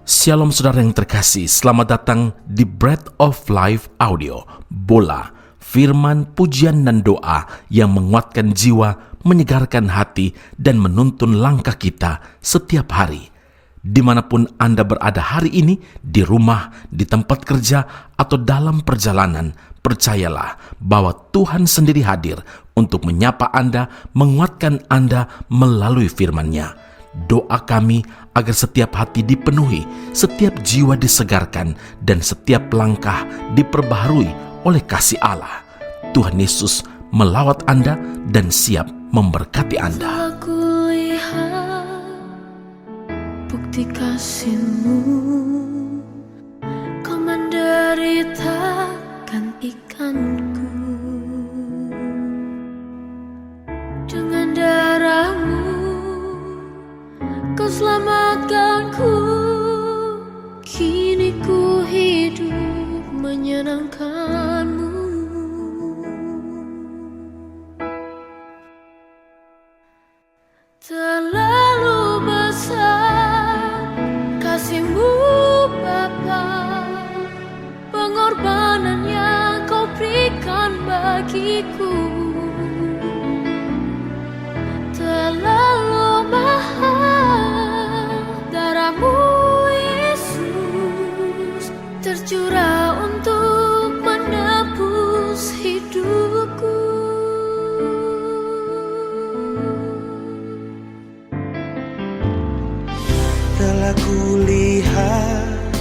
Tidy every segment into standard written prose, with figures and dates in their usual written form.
Shalom saudara yang terkasih, selamat datang di Bread of Life Audio, Bola, firman, pujian dan doa yang menguatkan jiwa, menyegarkan hati, dan menuntun langkah kita setiap hari. Dimanapun Anda berada hari ini, di rumah, di tempat kerja, atau dalam perjalanan, percayalah bahwa Tuhan sendiri hadir untuk menyapa Anda, menguatkan Anda melalui firman-Nya. Doa kami agar setiap hati dipenuhi, setiap jiwa disegarkan, dan setiap langkah diperbaharui oleh kasih Allah. Tuhan Yesus melawat Anda dan siap memberkati Anda. Aku lihat bukti kasih-Mu, Kau menderita gantikanku. Dengan darah-Mu Kau selamatkanku, kini ku hidup menyenangkan-Mu. Terlalu besar kasih-Mu Bapa, pengorbanan yang Kau berikan bagiku. Terlalu mahal darah-Mu Yesus, tercurah untuk menebus hidupku. Telah kulihat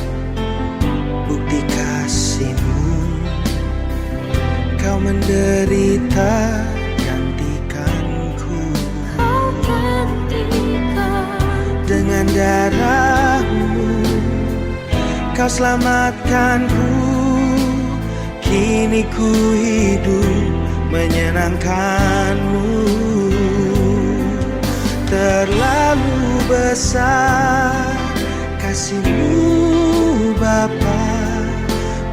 bukti kasih-Mu, Kau menderita gantikanku. Kau gantikan Dengan darah-Mu Kau selamatkanku, kini ku hidup menyenangkan-Mu. Terlalu besar kasih-Mu Bapa,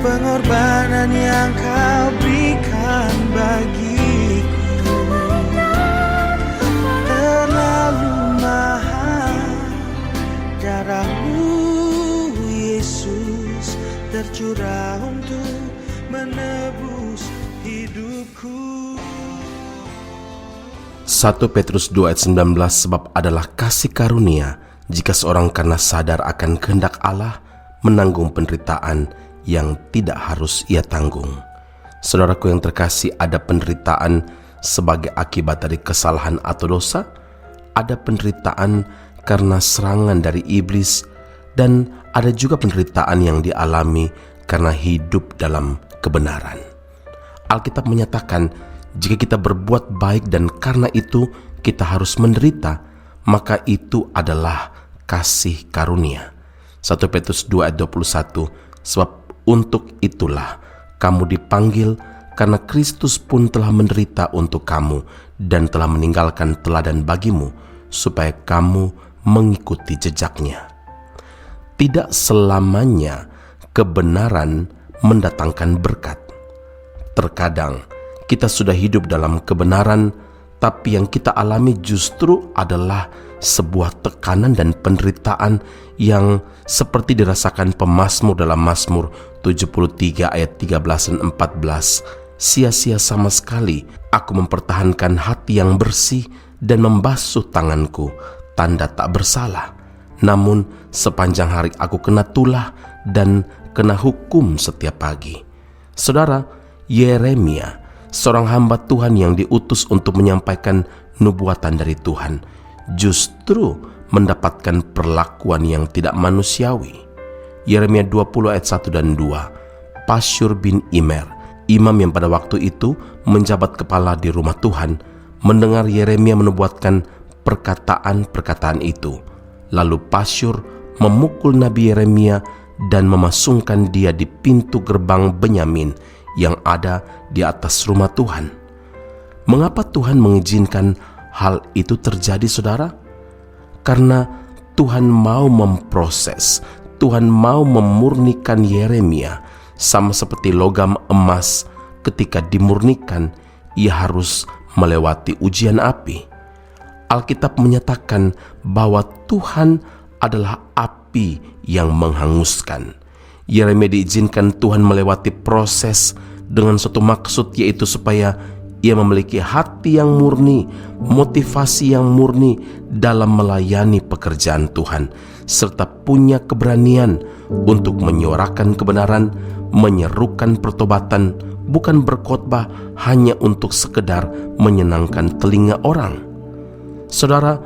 pengorbanan yang Kau berikan bagiku. Terlalu mahal darah-Mu Yesus, tercurah untuk menebus hidupku. 1 Petrus 2 ayat 19, sebab adalah kasih karunia jika seorang karena sadar akan kehendak Allah menanggung penderitaan yang tidak harus ia tanggung. Saudaraku yang terkasih, ada penderitaan sebagai akibat dari kesalahan atau dosa, ada penderitaan karena serangan dari iblis, dan ada juga penderitaan yang dialami karena hidup dalam kebenaran. Alkitab menyatakan, jika kita berbuat baik dan karena itu kita harus menderita, maka itu adalah kasih karunia. 1 Petrus 2 ayat 21, sebab untuk itulah kamu dipanggil, karena Kristus pun telah menderita untuk kamu dan telah meninggalkan teladan bagimu, supaya kamu mengikuti jejaknya. Tidak selamanya kebenaran mendatangkan berkat. Terkadang kita sudah hidup dalam kebenaran, tapi yang kita alami justru adalah sebuah tekanan dan penderitaan yang seperti dirasakan pemazmur dalam Mazmur 73 ayat 13 dan 14. Sia-sia sama sekali aku mempertahankan hati yang bersih dan membasuh tanganku, tanda tak bersalah. Namun sepanjang hari aku kena tulah dan kena hukum setiap pagi. Saudara, Yeremia, seorang hamba Tuhan yang diutus untuk menyampaikan nubuatan dari Tuhan, justru mendapatkan perlakuan yang tidak manusiawi. Yeremia 20 ayat 1 dan 2. Pasyur bin Immer, imam yang pada waktu itu menjabat kepala di rumah Tuhan, mendengar Yeremia menubuatkan perkataan-perkataan itu. Lalu Pasyur memukul Nabi Yeremia dan memasungkan dia di pintu gerbang Benyamin yang ada di atas rumah Tuhan. Mengapa Tuhan mengizinkan hal itu terjadi, saudara? Karena Tuhan mau memproses, Tuhan mau memurnikan Yeremia, sama seperti logam emas. Ketika dimurnikan, ia harus melewati ujian api. Alkitab menyatakan bahwa Tuhan adalah api yang menghanguskan. Yeremia diizinkan Tuhan melewati proses dengan suatu maksud, yaitu supaya ia memiliki hati yang murni, motivasi yang murni dalam melayani pekerjaan Tuhan, serta punya keberanian untuk menyuarakan kebenaran, menyerukan pertobatan, bukan berkhotbah hanya untuk sekedar menyenangkan telinga orang. Saudara,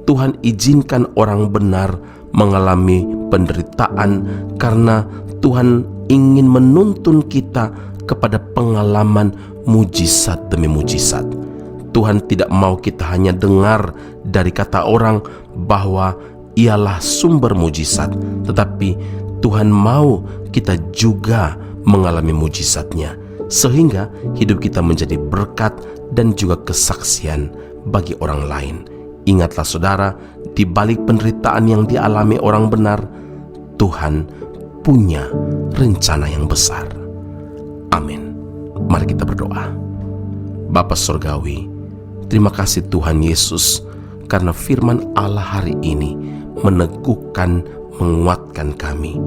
Tuhan izinkan orang benar mengalami penderitaan karena Tuhan ingin menuntun kita kepada pengalaman mujizat demi mujizat. Tuhan tidak mau kita hanya dengar dari kata orang bahwa ialah sumber mujizat, tetapi Tuhan mau kita juga mengalami mujizatnya, sehingga hidup kita menjadi berkat dan juga kesaksian bagi orang lain. Ingatlah saudara, di balik penderitaan yang dialami orang benar, Tuhan punya rencana yang besar. Amin. Mari kita berdoa. Bapa Surgawi, terima kasih Tuhan Yesus, karena firman Allah hari ini meneguhkan, menguatkan kami.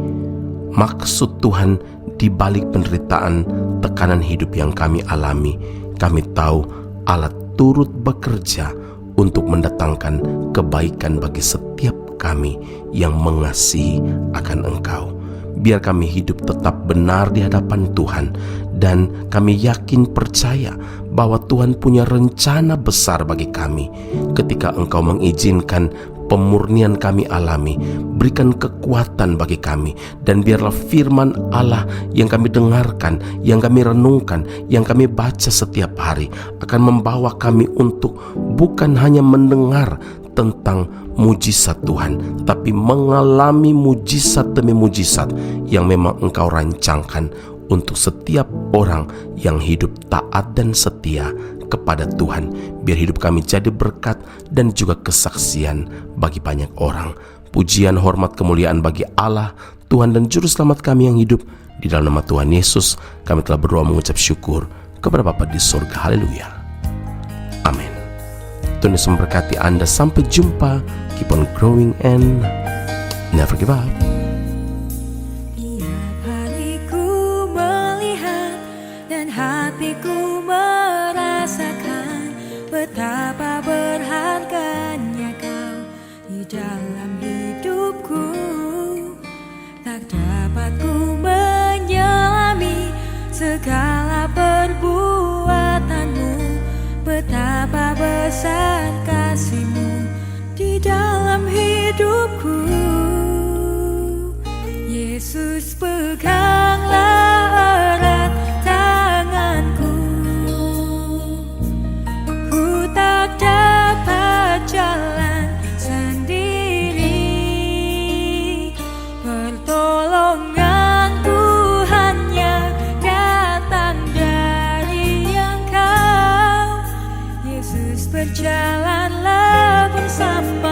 Maksud Tuhan di balik penderitaan, tekanan hidup yang kami alami, kami tahu Allah turut bekerja untuk mendatangkan kebaikan bagi setiap kami yang mengasihi akan Engkau. Biar kami hidup tetap benar di hadapan Tuhan, dan kami yakin percaya bahwa Tuhan punya rencana besar bagi kami. Ketika Engkau mengizinkan pemurnian kami alami, berikan kekuatan bagi kami, dan biarlah firman Allah yang kami dengarkan, yang kami renungkan, yang kami baca setiap hari akan membawa kami untuk bukan hanya mendengar tentang mujizat Tuhan, tapi mengalami mujizat demi mujizat yang memang Engkau rancangkan untuk setiap orang yang hidup taat dan setia kepada Tuhan. Biar hidup kami jadi berkat dan juga kesaksian bagi banyak orang. Pujian, hormat, kemuliaan bagi Allah, Tuhan dan Juru Selamat kami yang hidup. Di dalam nama Tuhan Yesus kami telah berdoa mengucap syukur kepada Bapa di surga. Haleluya. Amin. Tuhan Yesus memberkati Anda. Sampai jumpa. Keep on growing and never give up. Tiap hari ku melihat dan hatiku merasakan betapa berharganya Kau di dalam hidupku. Tak dapat ku menyelami segala perbuatanmu, betapa besar kasih-Mu di dalam hidupku. Yesus, peganglah erat tanganku. Ku tak dapat jalan sendiri. Pertolonganku hanya datang dari Engkau. Yesus, berjalanlah bersamaku.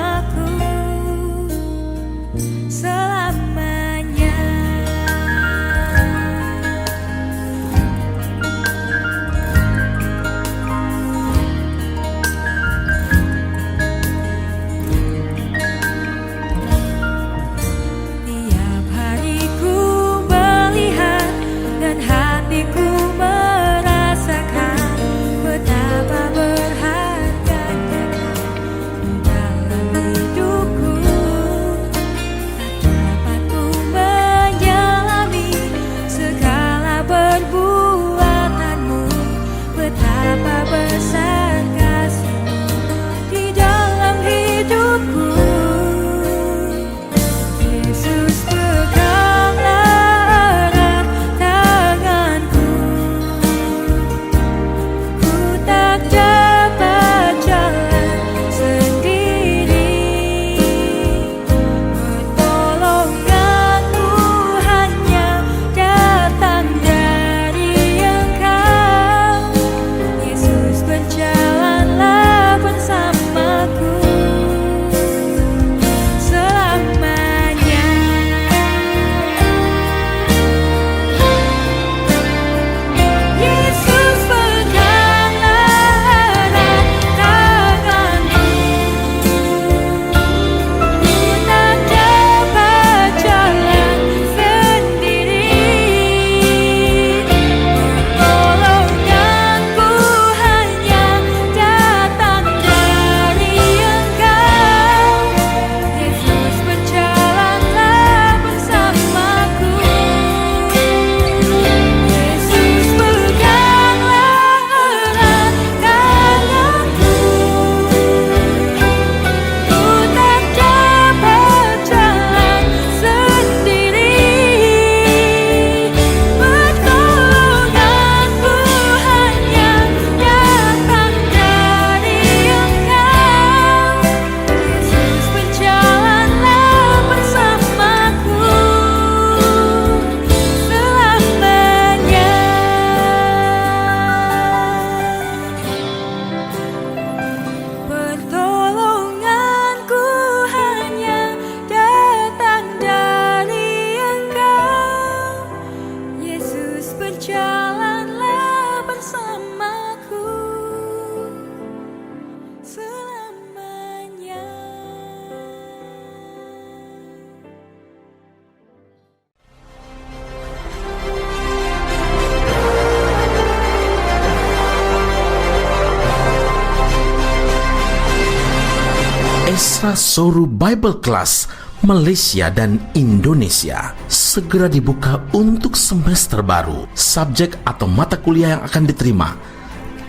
Esra Soru Bible Class Malaysia dan Indonesia segera dibuka untuk semester baru. Subjek atau mata kuliah yang akan diterima: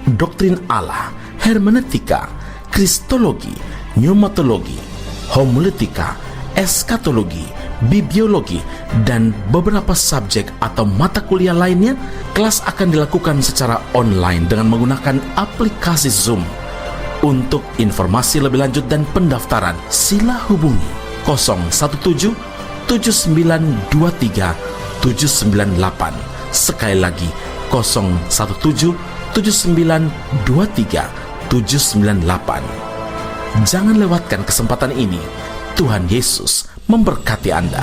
Doktrin Allah, Hermeneutika, Kristologi, Pneumatologi, Homiletika, Eskatologi, Bibliologi, dan beberapa subjek atau mata kuliah lainnya. Kelas akan dilakukan secara online dengan menggunakan aplikasi Zoom. Untuk informasi lebih lanjut dan pendaftaran, sila hubungi 017 7923 798. Sekali lagi 017 7923 798. Jangan lewatkan kesempatan ini. Tuhan Yesus memberkati Anda.